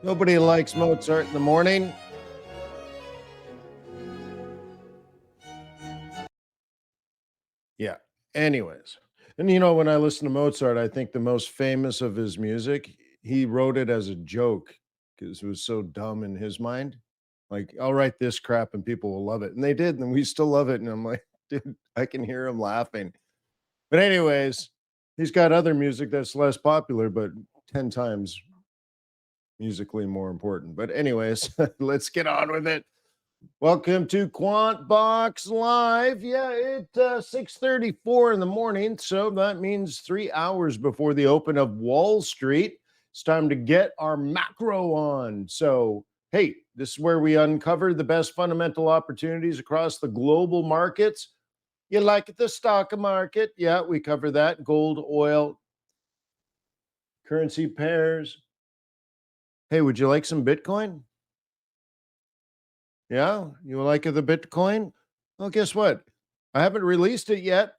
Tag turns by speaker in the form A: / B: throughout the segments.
A: Nobody likes Mozart in the morning. Yeah. Anyways, and when I listen to Mozart, I think the most famous of his music, he wrote it as a joke because it was so dumb in his mind. Like, I'll write this crap and people will love it. And they did, and we still love it. And I'm like, dude, I can hear him laughing. But anyways, he's got other music that's less popular, but 10 times musically more important. But anyways, let's get on with it. Welcome to QuantBox Live. Yeah, it's 6:34 in the morning, so that means 3 hours before the open of Wall Street. It's time to get our macro on. So, hey, this is where we uncover the best fundamental opportunities across the global markets. You like the stock market? Yeah, we cover that. Gold, oil, currency pairs. Hey, would you like some Bitcoin? Yeah, you like the Bitcoin? Well, guess what? I haven't released it yet,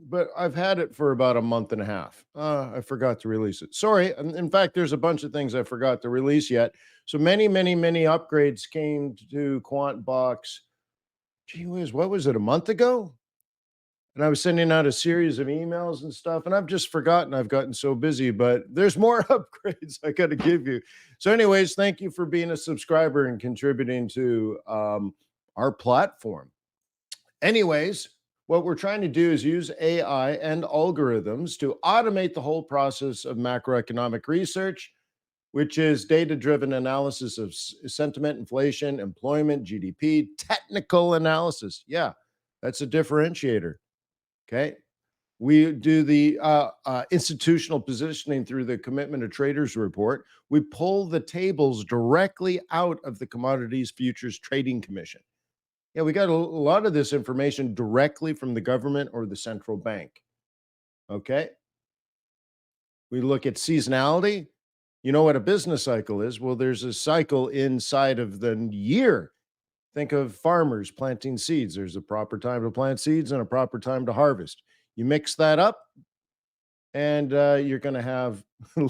A: but I've had it for about a month and a half. I forgot to release it. Sorry. In fact, there's a bunch of things I forgot to release yet. So many, many, many upgrades came to QuantBox. Gee whiz, what was it, a month ago? And I was sending out a series of emails and stuff, and I've just forgotten. I've gotten so busy, but there's more upgrades I got to give you. So, anyways, thank you for being a subscriber and contributing to our platform. Anyways, what we're trying to do is use AI and algorithms to automate the whole process of macroeconomic research, which is data driven analysis of sentiment, inflation, employment, GDP, technical analysis. Yeah, that's a differentiator. Okay. We do the institutional positioning through the Commitment of Traders report. We pull the tables directly out of the Commodities Futures Trading Commission. Yeah, we got a lot of this information directly from the government or the central bank. Okay. We look at seasonality. You know what a business cycle is? Well, there's a cycle inside of the year. Think of farmers planting seeds. There's a proper time to plant seeds and a proper time to harvest. You mix that up, and you're going to have,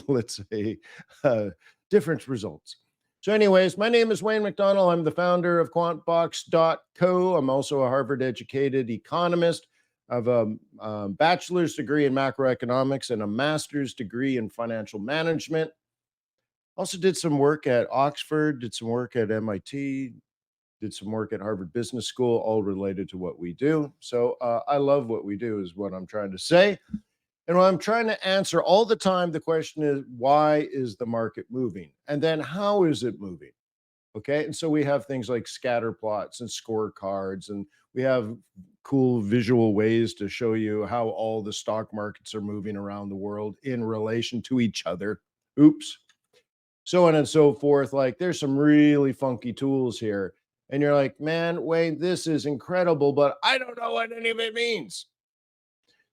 A: let's say, uh, different results. So, anyways, my name is Wayne McDonald. I'm the founder of QuantBox.co. I'm also a Harvard educated economist. I have a bachelor's degree in macroeconomics and a master's degree in financial management. Also, did some work at Oxford, did some work at MIT, did some work at Harvard Business School, all related to what we do. So, I love what we do, is what I'm trying to say. And what I'm trying to answer all the time, the question is, why is the market moving? And then how is it moving? Okay. And so we have things like scatter plots and scorecards, and we have cool visual ways to show you how all the stock markets are moving around the world in relation to each other. Oops. So on and so forth. Like, there's some really funky tools here. And you're like, man, Wayne, this is incredible, but I don't know what any of it means.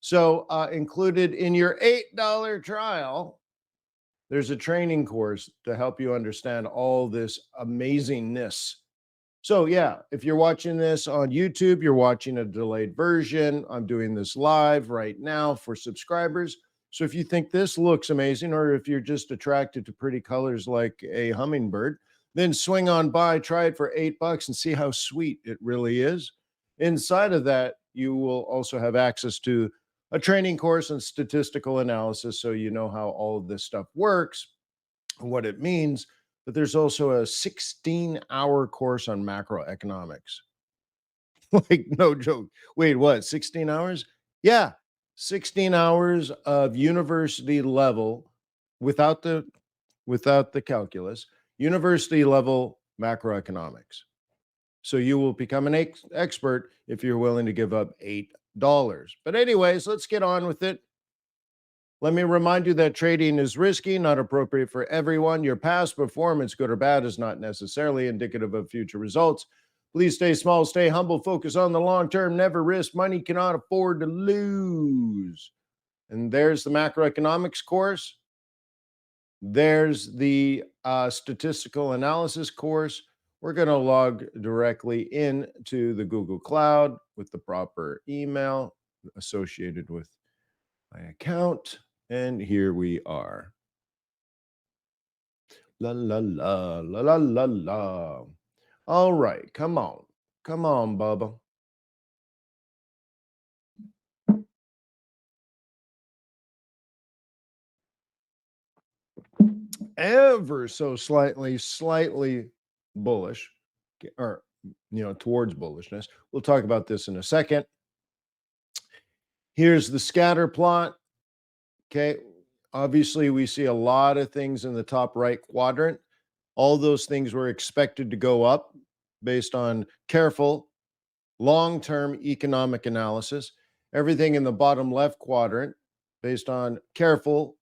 A: So, included in your $8 trial, there's a training course to help you understand all this amazingness. So, yeah, if you're watching this on YouTube, you're watching a delayed version. I'm doing this live right now for subscribers. So, if you think this looks amazing, or if you're just attracted to pretty colors like a hummingbird, then swing on by, try it for $8 and see how sweet it really is. Inside of that, you will also have access to a training course in statistical analysis, so you know how all of this stuff works and what it means. But there's also a 16-hour course on macroeconomics. Like, no joke. Wait, what? 16 hours? Yeah, 16 hours of university level, without the calculus, university level macroeconomics. So you will become an expert if you're willing to give up $8. But anyways, let's get on with it. Let me remind you that trading is risky, not appropriate for everyone. Your past performance, good or bad, is not necessarily indicative of future results. Please stay small, stay humble, focus on the long term, never risk money cannot afford to lose. And there's the macroeconomics course. There's the statistical analysis course. We're going to log directly into the Google Cloud with the proper email associated with my account. And here we are. La la la la la la la. All right, come on, Bubba. Ever so slightly bullish, or towards bullishness. We'll talk about this in a second. Here's the scatter plot. Okay. Obviously, we see a lot of things in the top right quadrant. All those things were expected to go up based on careful long-term economic analysis. Everything in the bottom left quadrant, based on careful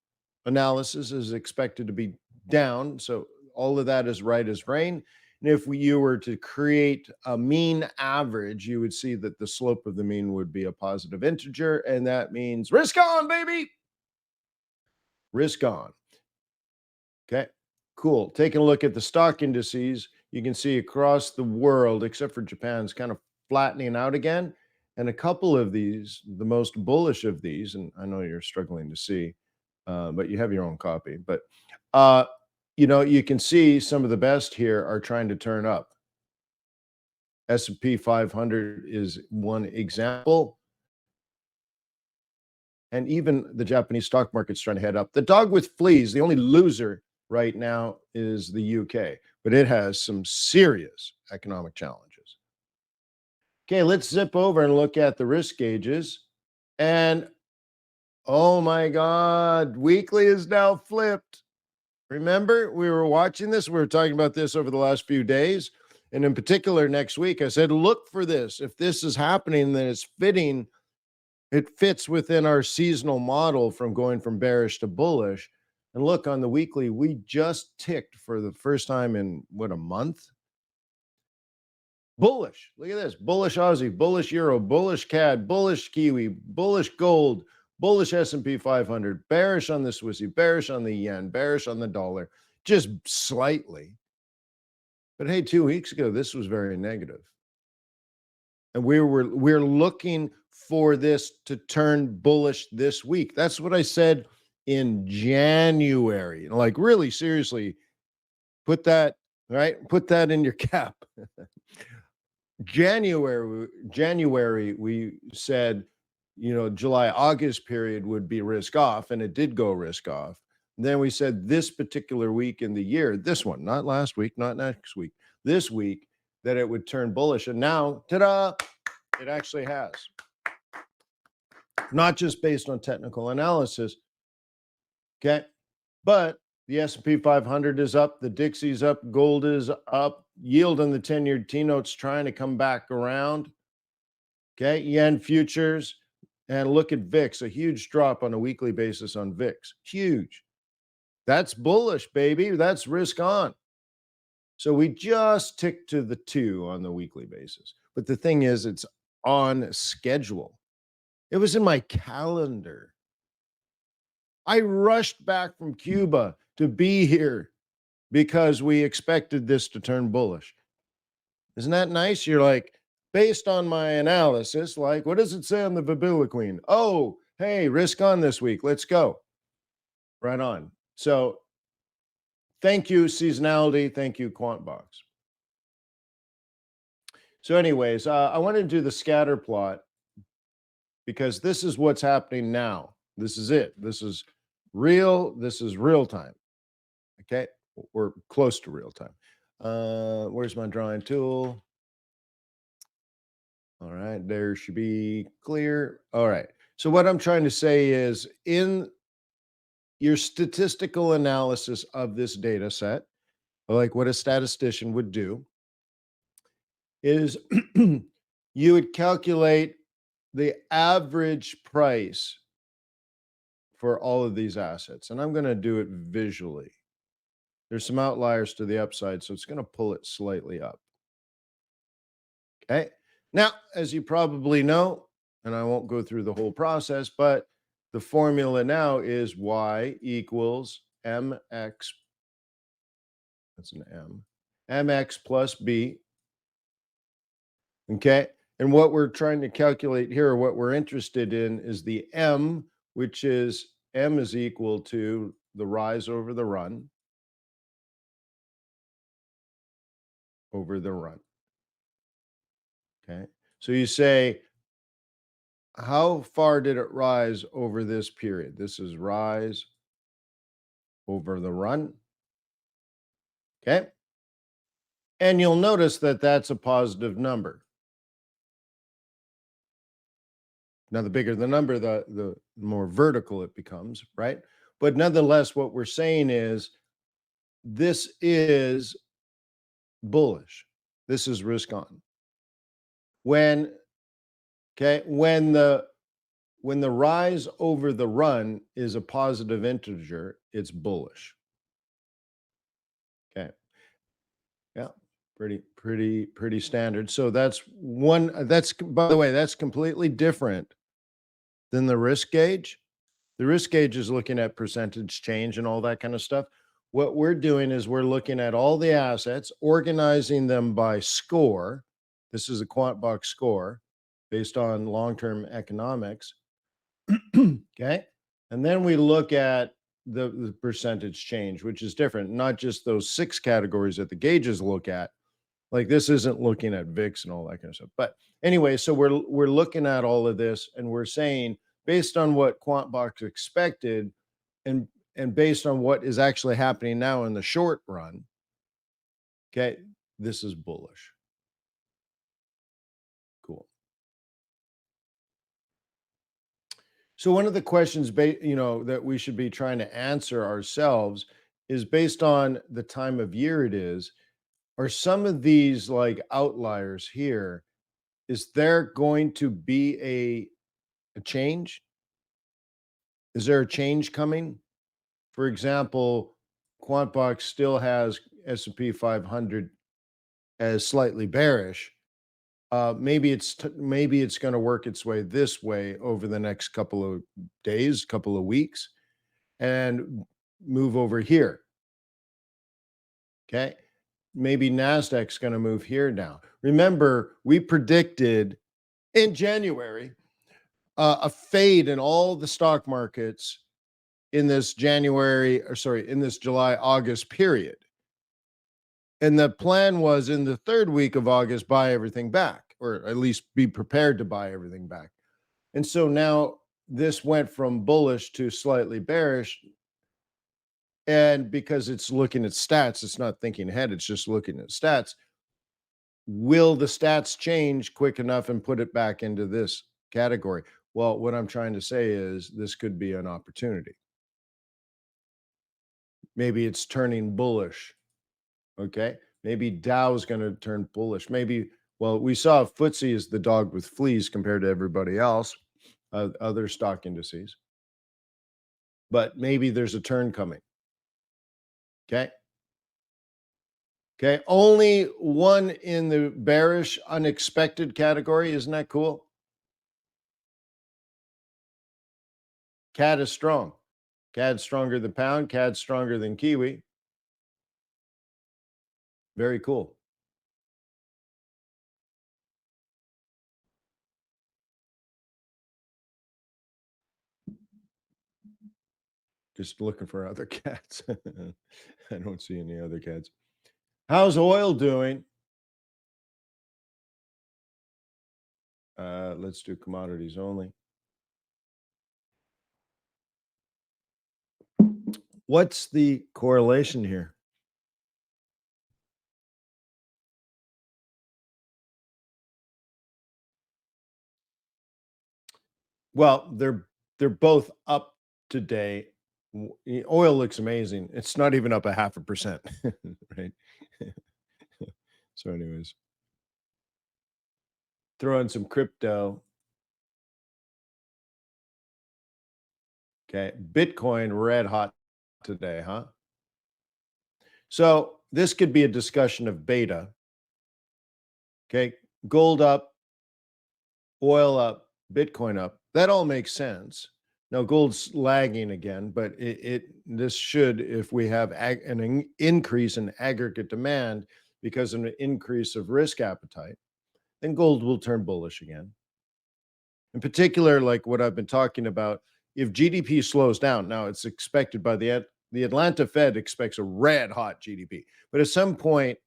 A: analysis, is expected to be down. So all of that is right as rain. And if you were to create a mean average, you would see that the slope of the mean would be a positive integer, and that means risk on, baby. Risk on. Okay, cool. Taking a look at the stock indices, you can see across the world, except for Japan's kind of flattening out again. And a couple of these, the most bullish of these, and I know you're struggling to see, but you have your own copy. But uh, you can see some of the best here are trying to turn up. S&P 500 is one example, and even the Japanese stock market's trying to head up. The dog with fleas, the only loser right now is the UK, but it has some serious economic challenges. Okay, let's zip over and look at the risk gauges. And oh my God, weekly is now flipped. Remember, we were watching this, we were talking about this over the last few days. And in particular, next week, I said, look for this. If this is happening, then it's fitting. It fits within our seasonal model from going from bearish to bullish. And look, on the weekly, we just ticked for the first time in what, a month? Bullish. Look at this. Bullish Aussie, bullish Euro, bullish CAD, bullish Kiwi, bullish gold, bullish S&P 500, bearish on the Swissy, bearish on the yen, bearish on the dollar, just slightly. But hey, 2 weeks ago, this was very negative. And we're looking for this to turn bullish this week. That's what I said in January. Like, really seriously, put that in your cap. January, we said, July, August period would be risk off, and it did go risk off. And then we said this particular week in the year, this one, not last week, not next week, this week, that it would turn bullish. And now, ta-da, it actually has. Not just based on technical analysis, okay? But the S&P 500 is up, the Dixie's up, gold is up, yield on the 10-year T-note's trying to come back around. Okay, yen futures, and look at VIX, a huge drop on a weekly basis on VIX. Huge. That's bullish, baby. That's risk on. So we just tick to the 2 on the weekly basis. But the thing is, it's on schedule. It was in my calendar. I rushed back from Cuba to be here because we expected this to turn bullish. Isn't that nice? You're like, based on my analysis, like, what does it say on the Vibilla Queen? Oh, hey, risk on this week. Let's go. Right on. So thank you, seasonality. Thank you, QuantBox. So, anyways, I wanted to do the scatter plot because this is what's happening now. This is it. This is real. This is real time. Okay. We're close to real time. Where's my drawing tool? All right, there should be clear. All right. So what I'm trying to say is, in your statistical analysis of this data set, like what a statistician would do, is you would calculate the average price for all of these assets. And I'm going to do it visually. There's some outliers to the upside, so it's going to pull it slightly up. Okay. Now, as you probably know, and I won't go through the whole process, but the formula now is Y equals MX. That's an M. MX plus B. Okay. And what we're trying to calculate here, what we're interested in, is the M, which is M is equal to the rise over the run. over the run. Okay. So you say, how far did it rise over this period? This is rise over the run. Okay. And you'll notice that that's a positive number. Now, the bigger the number, the more vertical it becomes, right? But nonetheless, what we're saying is this is bullish. This is risk on. When okay, when the rise over the run is a positive integer, it's bullish. Okay. Yeah. Pretty standard. So that's one that's by the way, that's completely different than the risk gauge. The risk gauge is looking at percentage change and all that kind of stuff. What we're doing is we're looking at all the assets, organizing them by score. This is a QuantBox score based on long-term economics. Okay. And then we look at the percentage change, which is different, not just those 6 categories that the gauges look at. Like this isn't looking at VIX and all that kind of stuff. But anyway, so we're looking at all of this and we're saying based on what QuantBox expected and and based on what is actually happening now in the short run, okay, this is bullish. Cool. So one of the questions that we should be trying to answer ourselves is based on the time of year it is, are some of these like outliers here, is there going to be a change? Is there a change coming? For example, QuantBox still has S&P 500 as slightly bearish. Maybe it's going to work its way this way over the next couple of days, couple of weeks, and move over here. Okay, maybe Nasdaq's going to move here now. Remember, we predicted in January a fade in all the stock markets in this in this July August period. And the plan was in the third week of August, buy everything back, or at least be prepared to buy everything back. And so now this went from bullish to slightly bearish. And because it's looking at stats, it's not thinking ahead, it's just looking at stats. Will the stats change quick enough and put it back into this category? Well, what I'm trying to say is this could be an opportunity. Maybe it's turning bullish. Okay. Maybe Dow's going to turn bullish. Maybe, well, we saw FTSE is the dog with fleas compared to everybody else, other stock indices. But maybe there's a turn coming. Okay. Okay. Only one in the bearish unexpected category. Isn't that cool? CAD is strong. CAD stronger than pound. CAD stronger than Kiwi. Very cool. Just looking for other cats. I don't see any other cats. How's oil doing? Let's do commodities only. What's the correlation here? Well, they're both up today. Oil looks amazing. It's not even up 0.5%, right? So, anyways, throw in some crypto. Okay, Bitcoin red hot today, huh? So this could be a discussion of beta. Okay, gold up, oil up, Bitcoin up. That all makes sense. Now gold's lagging again, but this should, if we have an increase in aggregate demand because of an increase of risk appetite, then gold will turn bullish again. In particular, like what I've been talking about, if GDP slows down, now it's expected by the Atlanta Fed expects a red hot GDP, but at some point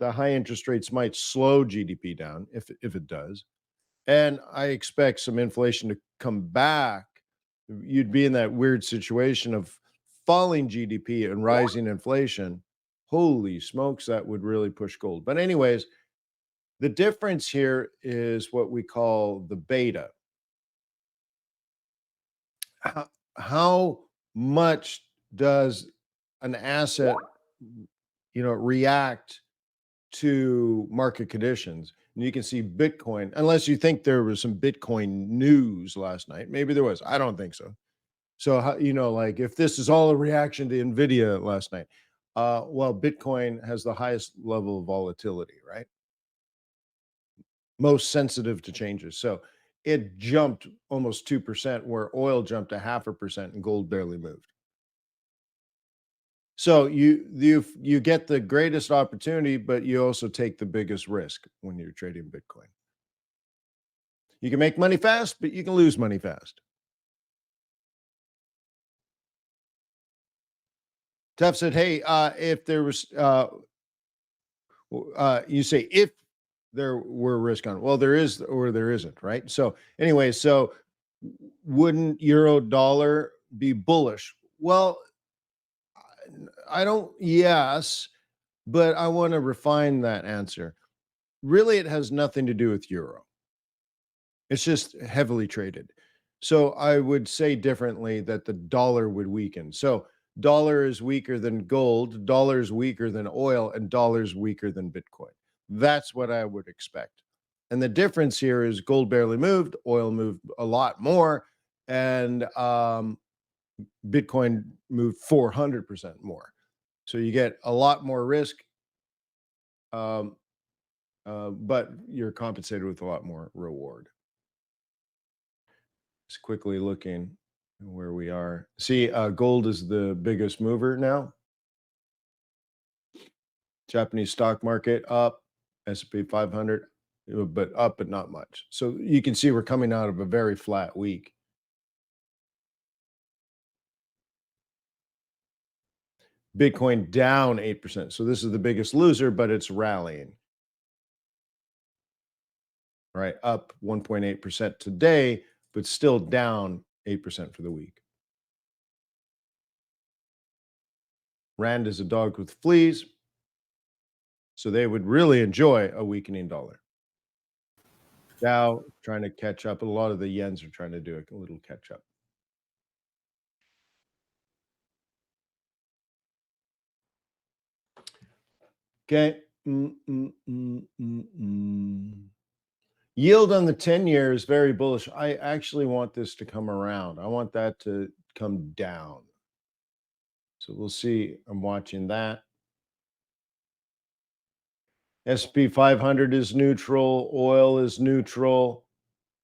A: the high interest rates might slow GDP down if it does. And I expect some inflation to come back. You'd be in that weird situation of falling GDP and rising inflation. Holy smokes, that would really push gold. But, anyways, the difference here is what we call the beta. How much does an asset, react to market conditions? And you can see Bitcoin, unless you think there was some Bitcoin news last night. Maybe there was. I don't think so. So, like if this is all a reaction to Nvidia last night, well, Bitcoin has the highest level of volatility, right? Most sensitive to changes. So it jumped almost 2%, where oil jumped a half a percent and gold barely moved. So you get the greatest opportunity, but you also take the biggest risk when you're trading Bitcoin. You can make money fast, but you can lose money fast. Tuff said, "Hey, if there was, you say if there were risk on, well, there is or there isn't, right? So anyway, so wouldn't euro dollar be bullish? Well, I don't. Yes, but I want to refine that answer. Really, it has nothing to do with euro. It's just heavily traded. So I would say differently that the dollar would weaken. So dollar is weaker than gold, dollar is weaker than oil, and dollar is weaker than Bitcoin. That's what I would expect. And the difference here is gold barely moved, oil moved a lot more, and Bitcoin moved 400% more. So you get a lot more risk, um, but you're compensated with a lot more reward. Just quickly looking where we are. See, gold is the biggest mover now. Japanese stock market up, S&P 500, but up, but not much. So you can see we're coming out of a very flat week. Bitcoin down 8%. So this is the biggest loser, but it's rallying, right? Up 1.8% today, but still down 8% for the week. Rand is a dog with fleas. So they would really enjoy a weakening dollar. Now trying to catch up. A lot of the yens are trying to do a little catch up. Okay. Yield on the 10-year is very bullish. I actually want this to come around. I want that to come down. So we'll see. I'm watching that. SP 500 is neutral. Oil is neutral.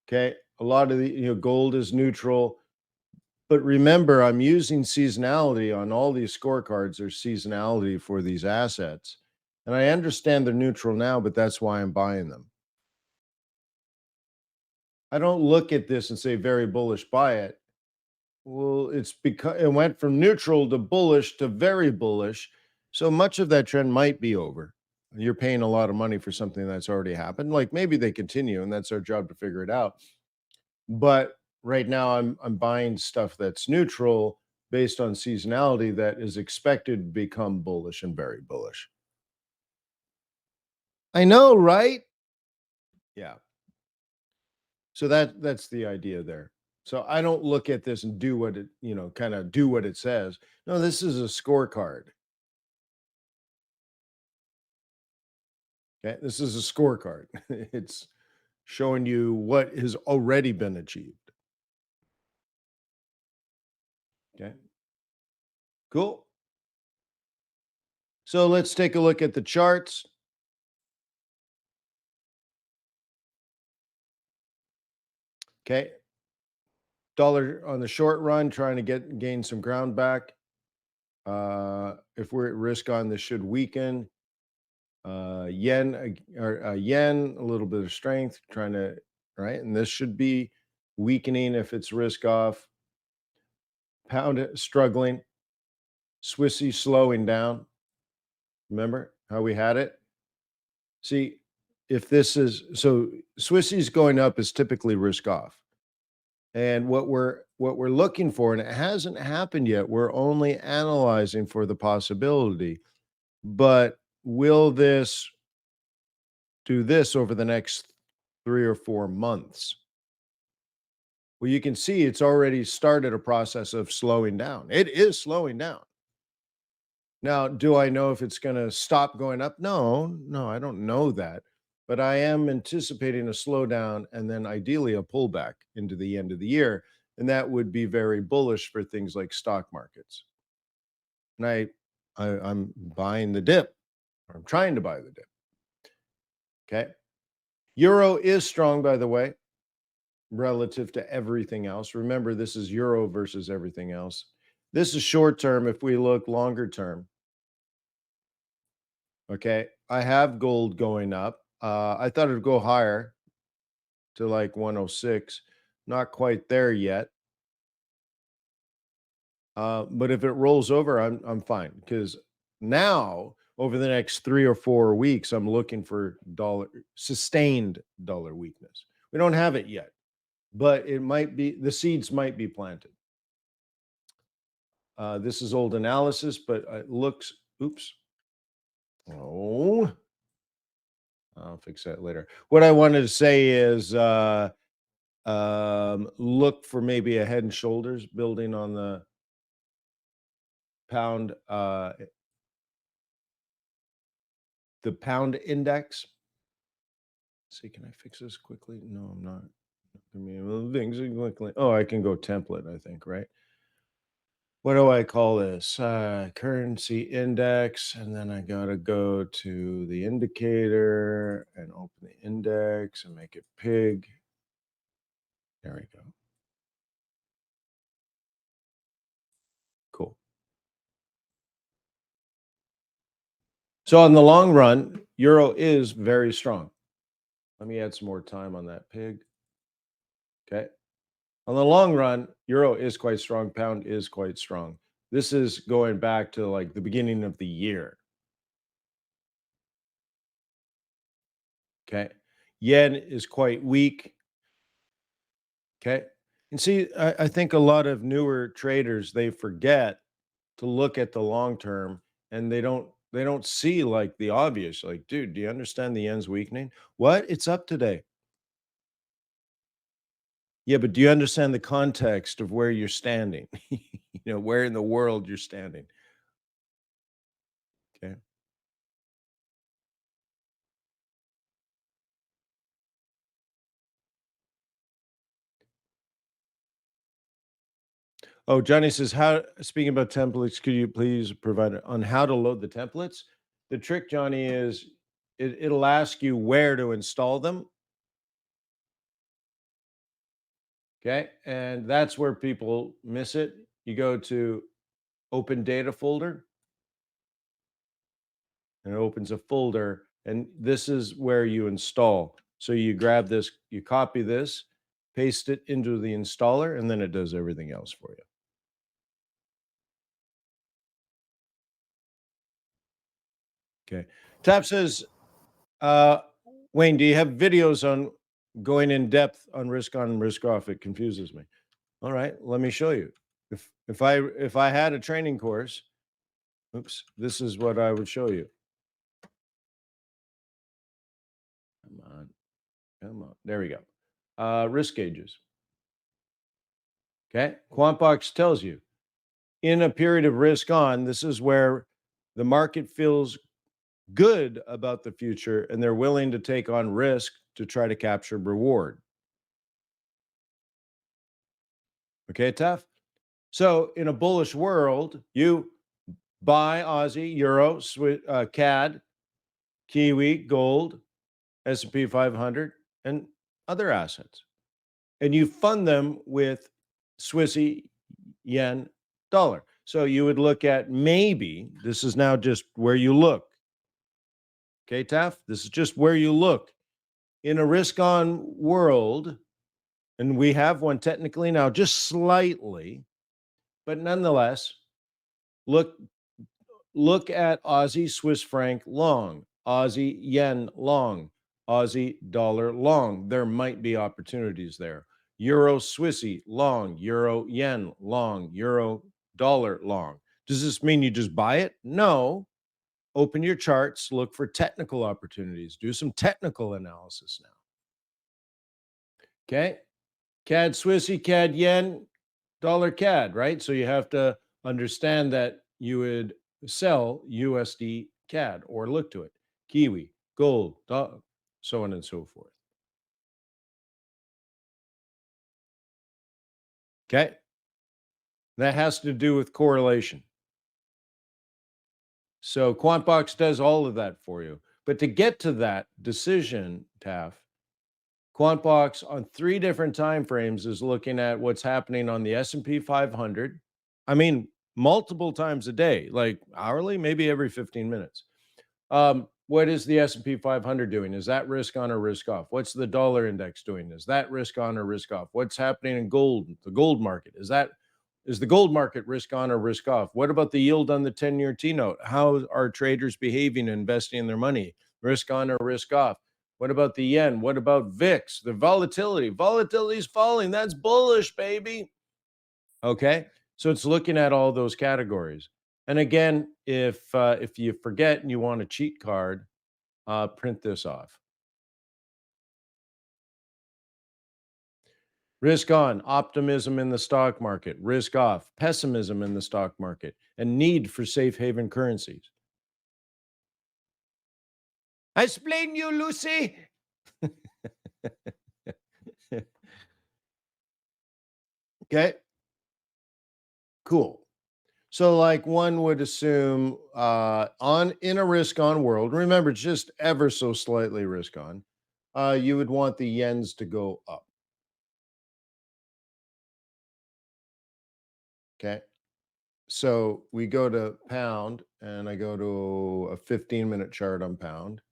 A: Okay. A lot of the, gold is neutral. But remember, I'm using seasonality on all these scorecards. There's seasonality for these assets. And I understand they're neutral now, but that's why I'm buying them. I don't look at this and say very bullish, buy it. Well, it's because it went from neutral to bullish to very bullish. So much of that trend might be over. You're paying a lot of money for something that's already happened. Like maybe they continue, and that's our job to figure it out. But right now I'm buying stuff that's neutral based on seasonality that is expected to become bullish and very bullish. I know, right? Yeah. So that's the idea there. So I don't look at this and do what it, kind of do what it says. No, this is a scorecard. Okay. This is a scorecard. It's showing you what has already been achieved. Okay. Cool. So let's take a look at the charts. Okay. Dollar on the short run, trying to gain some ground back. If we're at risk on, this should weaken. Yen, a little bit of strength, trying to right, and this should be weakening if it's risk off. Pound struggling. Swissy slowing down. Remember how we had it? See, if this is so Swissy's going up is typically risk off. And what we're looking for, and it hasn't happened yet, we're only analyzing for the possibility. But will this do this over the next 3 or 4 months? Well, you can see it's already started a process of slowing down. It is slowing down. Now, do I know if it's gonna stop going up? No, no, I don't know that, but I am anticipating a slowdown and then ideally a pullback into the end of the year, and that would be very bullish for things like stock markets. And I'm buying the dip, or I'm trying to buy the dip, okay? Euro is strong, by the way, relative to everything else. Remember, this is euro versus everything else. This is short term. If we look longer term, okay, I have gold going up. I thought it'd go higher to like 106. Not quite there yet. But if it rolls over, I'm fine because now over the next 3 or 4 weeks, I'm looking for sustained dollar weakness. We don't have it yet, but it might be the seeds might be planted. This is old analysis, but it looks. Oops. Oh, I'll fix that later. What I wanted to say is look for maybe a head and shoulders building on the pound, the pound index. Let's see, can I fix this quickly? No, I'm not. I mean, things quickly. Oh, I can go template, I think, right? What do I call this? Currency index. And then I got to go to the indicator and open the index and make it pig. There we go. Cool. So in the long run, euro is very strong. Let me add some more time on that pig. Okay. On the long run, euro is quite strong, pound is quite strong. This is going back to like the beginning of the year. Okay. Yen is quite weak. Okay. And see, I think a lot of newer traders they forget to look at the long term and they don't see like the obvious. Like, dude, do you understand the yen's weakening? What? It's up today. Yeah, but do you understand the context of where you're standing? Where in the world you're standing. Okay. Oh, Johnny says, how speaking about templates, could you please provide on how to load the templates? The trick, Johnny, is it'll ask you where to install them. Okay. And that's where people miss it. You go to open data folder and it opens a folder. And this is where you install. So you grab this, you copy this, paste it into the installer, and then it does everything else for you. Okay. Tap says, uh, Wayne, do you have videos on going in depth on risk on, risk off? It confuses me. All right, let me show you. If I had a training course, oops, this is what I would show you. Come on, come on. There we go. Risk gauges. Okay, QuantBox tells you in a period of risk on, this is where the market feels good about the future and they're willing to take on risk to try to capture reward. Okay, tough. So in a bullish world, you buy Aussie, Euro, CAD, Kiwi, gold, S&P 500, and other assets. And you fund them with Swissy, yen, dollar. So you would look at maybe, this is now just where you look. Okay, Taff, this is just where you look. In a risk on world, and we have one technically now, just slightly, but nonetheless, look at Aussie Swiss franc long. Aussie yen long, Aussie dollar long. There might be opportunities there. Euro Swissy long, Euro yen long, Euro dollar long. Does this mean you just buy it? No. Open your charts, look for technical opportunities, do some technical analysis now. Okay. CAD Swissy, CAD yen, dollar CAD, right? So you have to understand that you would sell USD CAD or look to it. Kiwi, gold, so on and so forth. Okay. That has to do with correlation. So QuantBox does all of that for you. But to get to that decision, Taff, QuantBox on 3 different time frames is looking at what's happening on the S&P 500. I mean, multiple times a day, like hourly, maybe every 15 minutes. What is the S&P 500 doing? Is that risk on or risk off? What's the dollar index doing? Is that risk on or risk off? What's happening in gold, the gold market? Is the gold market risk on or risk off? What about the yield on the 10-year T-note? How are traders behaving and investing their money? Risk on or risk off? What about the yen? What about VIX? The volatility. Volatility is falling. That's bullish, baby. Okay. So it's looking at all those categories. And again, if you forget and you want a cheat card, print this off. Risk on, optimism in the stock market. Risk off, pessimism in the stock market, and need for safe haven currencies. I explain you, Lucy. Okay, cool. So, like one would assume, on in a risk on world, remember, just ever so slightly risk on, you would want the yens to go up. Okay. So we go to pound and I go to a 15-minute chart on pound.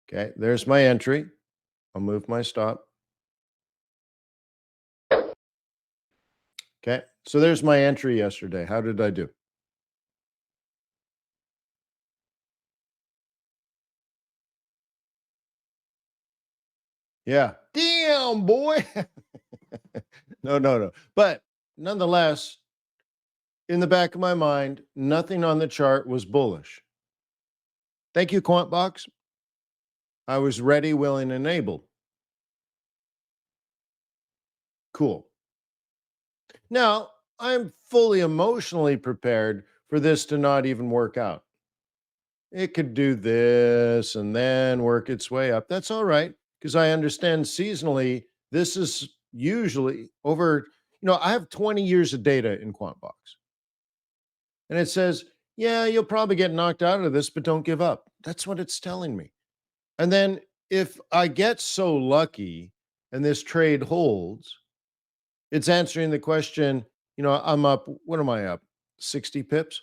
A: Okay. There's my entry. I'll move my stop. Okay. So there's my entry yesterday. How did I do? Yeah. Damn, boy. No, no, no. But nonetheless, in the back of my mind, nothing on the chart was bullish. Thank you, QuantBox. I was ready, willing, and able. Cool. Now, I'm fully emotionally prepared for this to not even work out. It could do this and then work its way up. That's all right because I understand seasonally, this is usually over. I have 20 years of data in QuantBox, and it says, yeah, you'll probably get knocked out of this, but don't give up. That's what it's telling me. And then if I get so lucky and this trade holds, it's answering the question, I'm up, what am I up? 60 pips?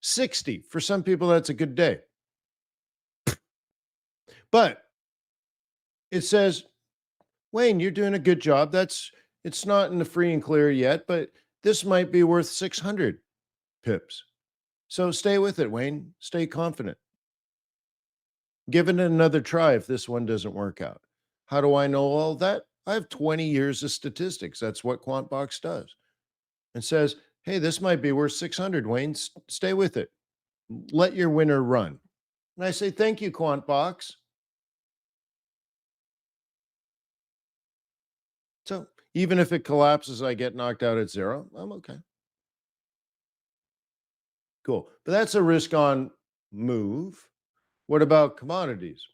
A: 60. For some people, that's a good day. But it says, Wayne, you're doing a good job. It's not in the free and clear yet, but this might be worth 600 pips. So stay with it, Wayne. Stay confident. Give it another try if this one doesn't work out. How do I know all that? I have 20 years of statistics. That's what QuantBox does. And says, hey, this might be worth 600, Wayne. Stay with it. Let your winner run. And I say, thank you, QuantBox. So even if it collapses, I get knocked out at zero, I'm okay. Cool. But that's a risk on move. What about commodities?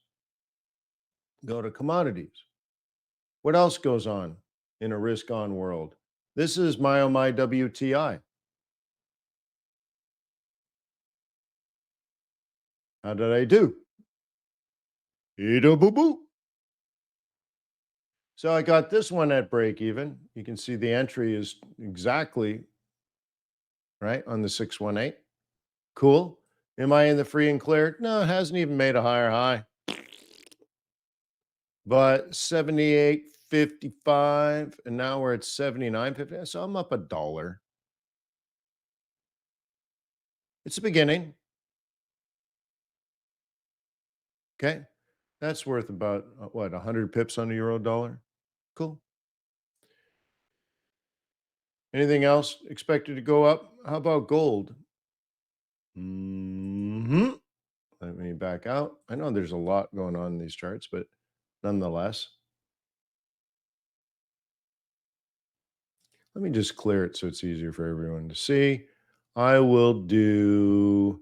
A: Go to commodities. What else goes on in a risk on world? This is my oh my WTI. How did I do? Eat a boo boo. So I got this one at break even. You can see the entry is exactly right on the 618. Cool. Am I in the free and clear? No, it hasn't even made a higher high. But 78.55 and now we're at 79.50. So I'm up $1. It's a beginning. Okay. That's worth about what, 100 pips on the euro dollar. Cool. Anything else expected to go up? How about gold? Hmm. Let me back out. I know there's a lot going on in these charts, but nonetheless, let me just clear it so it's easier for everyone to see. I will do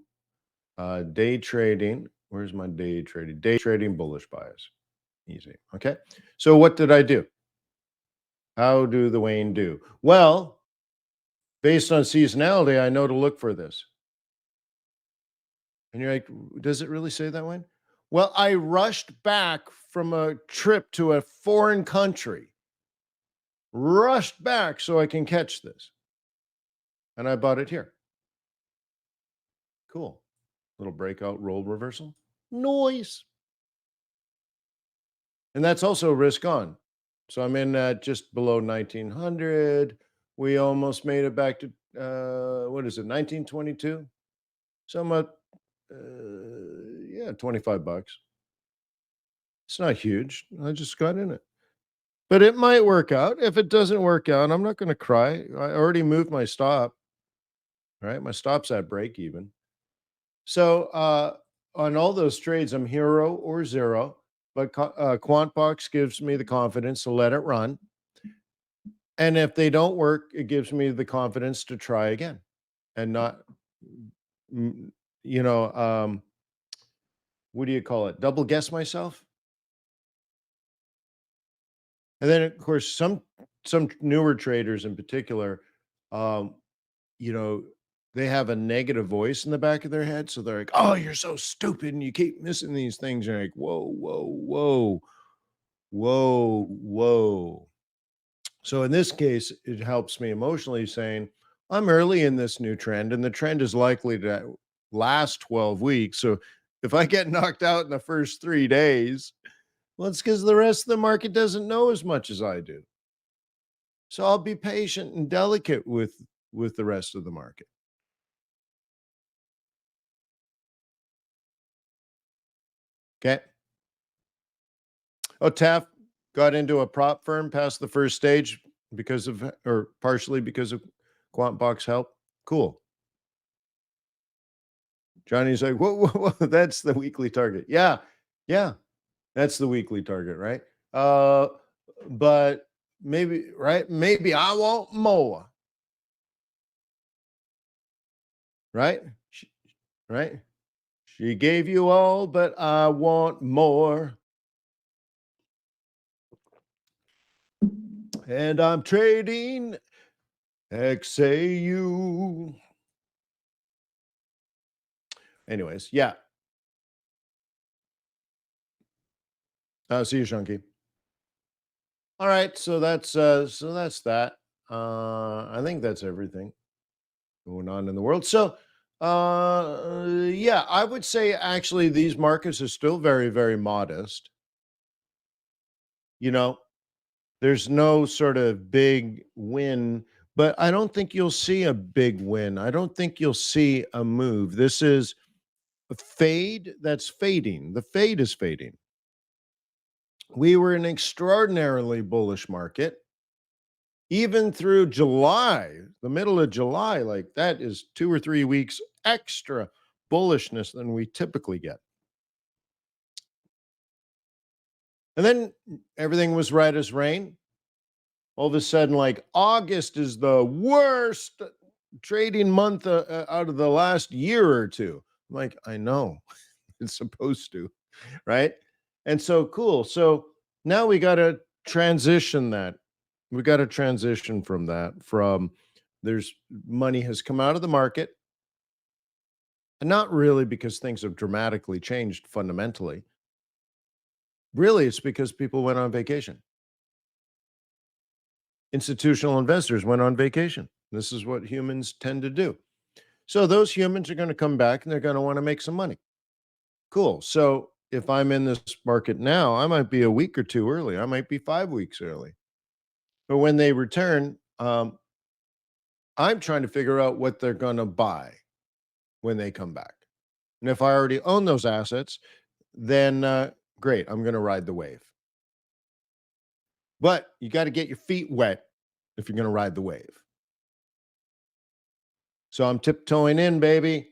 A: day trading. Where's my day trading? Day trading bullish bias. Easy. Okay. So what did I do? How do the Wayne do? Well, based on seasonality, I know to look for this. And you're like, does it really say that way? Well, I rushed back from a trip to a foreign country, rushed back so I can catch this. And I bought it here. Cool. Little breakout roll reversal. Noise. And that's also risk on. So I'm in at just below 1900. We almost made it back to, what is it, 1922? So I'm at, yeah, 25 bucks. It's not huge. I just got in it. But it might work out. If it doesn't work out, I'm not going to cry. I already moved my stop, right? My stop's at break even. So on all those trades, I'm hero or zero, but QuantBox gives me the confidence to let it run. And if they don't work, it gives me the confidence to try again and not, mm, you know, what do you call it? Double guess myself. And then, of course, some newer traders in particular, um, you know, they have a negative voice in the back of their head. So they're like, "Oh, you're so stupid, and you keep missing these things." You're like, "Whoa, whoa, whoa, whoa, whoa." So in this case, it helps me emotionally saying, "I'm early in this new trend, and the trend is likely to last 12 weeks. So if I get knocked out in the first 3 days, well, it's because the rest of the market doesn't know as much as I do. So I'll be patient and delicate with the rest of the market." Okay. Oh, Taft got into a prop firm past the first stage because of, or partially because of QuantBox help. Cool. Johnny's like, whoa, whoa, whoa, that's the weekly target. Yeah, yeah, that's the weekly target, right? Uh, but maybe, right? Maybe I want more, right? Right? She gave you all, but I want more. And I'm trading XAU. Anyways, yeah. See you, Shunky. All right, so that's that. I think that's everything going on in the world. So yeah, I would say actually these markets are still very, very modest. You know, there's no sort of big win, but I don't think you'll see a big win. I don't think you'll see a move. This is a fade that's fading. The fade is fading. We were in an extraordinarily bullish market even through July, the middle of July. Like, that is 2 or 3 weeks extra bullishness than we typically get. And then everything was right as rain. All of a sudden, like, August is the worst trading month out of the last year or two. I'm like, I know it's supposed to, right? And so cool. So now we got to transition that. We got to transition from that, from there's money has come out of the market, and not really because things have dramatically changed fundamentally. Really, it's because people went on vacation. Institutional investors went on vacation. This is what humans tend to do. So those humans are going to come back and they're going to want to make some money. Cool. So if I'm in this market now, I might be a week or two early. I might be 5 weeks early. But when they return, I'm trying to figure out what they're going to buy when they come back. And if I already own those assets, then great. I'm going to ride the wave. But you got to get your feet wet if you're going to ride the wave. So I'm tiptoeing in, baby.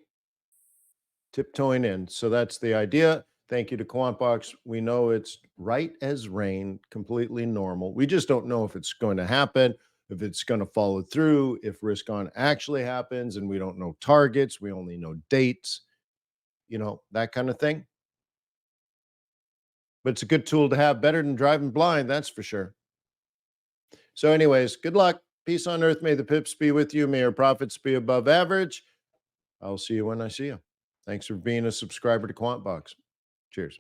A: Tiptoeing in. So that's the idea. Thank you to QuantBox. We know it's right as rain, completely normal. We just don't know if it's going to happen, if it's going to follow through, if risk on actually happens, and we don't know targets. We only know dates, that kind of thing. But it's a good tool to have, better than driving blind, that's for sure. So, anyways, good luck. Peace on earth. May the pips be with you. May your profits be above average. I'll see you when I see you. Thanks for being a subscriber to QuantBox. Cheers.